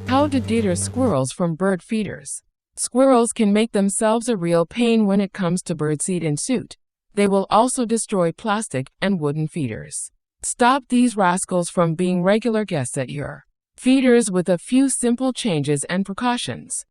How to deter squirrels from bird feeders. Squirrels can make themselves a real pain when it comes to birdseed and suet. They will also destroy plastic and wooden feeders. Stop these rascals from being regular guests at your feeders with a few simple changes and precautions.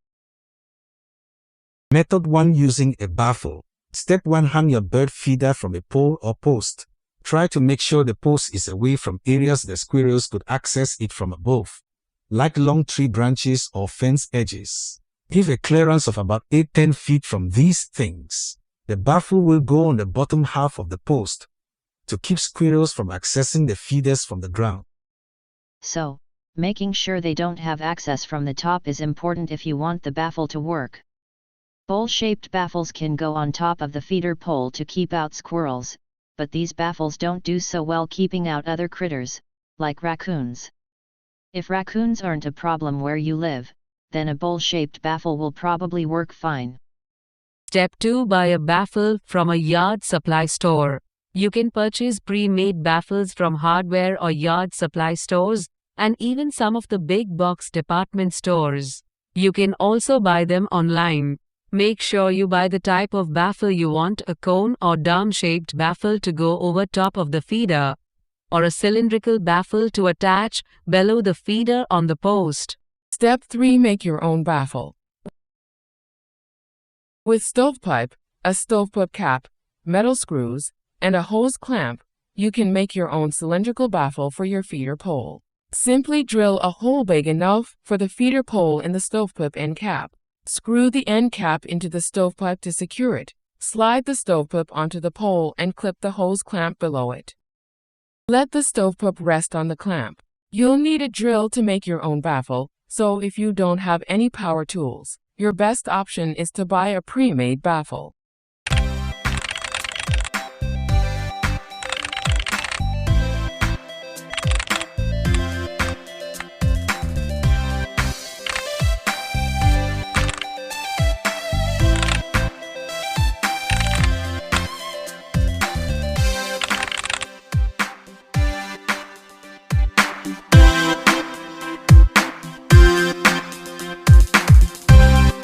Method 1. Using a baffle. Step 1. Hang your bird feeder from a pole or post. Try to make sure the post is away from areas the squirrels could access it from above, like long tree branches or fence edges. Give a clearance of about 8-10 feet from these things. The baffle will go on the bottom half of the post to keep squirrels from accessing the feeders from the ground. So, making sure they don't have access from the top is important if you want the baffle to work. Bowl-shaped baffles can go on top of the feeder pole to keep out squirrels, but these baffles don't do so well keeping out other critters, like raccoons. If raccoons aren't a problem where you live, then a bowl-shaped baffle will probably work fine. Step 2. Buy a baffle from a yard supply store. You can purchase pre-made baffles from hardware or yard supply stores, and even some of the big box department stores. You can also buy them online. Make sure you buy the type of baffle you want, a cone or dome-shaped baffle to go over top of the feeder, or a cylindrical baffle to attach below the feeder on the post. Step 3. Make your own baffle. With stovepipe, a stovepipe cap, metal screws, and a hose clamp, you can make your own cylindrical baffle for your feeder pole. Simply drill a hole big enough for the feeder pole in the stovepipe end cap. Screw the end cap into the stovepipe to secure it. Slide the stovepipe onto the pole and clip the hose clamp below it. Let the stovepipe rest on the clamp. You'll need a drill to make your own baffle, so if you don't have any power tools, your best option is to buy a pre-made baffle.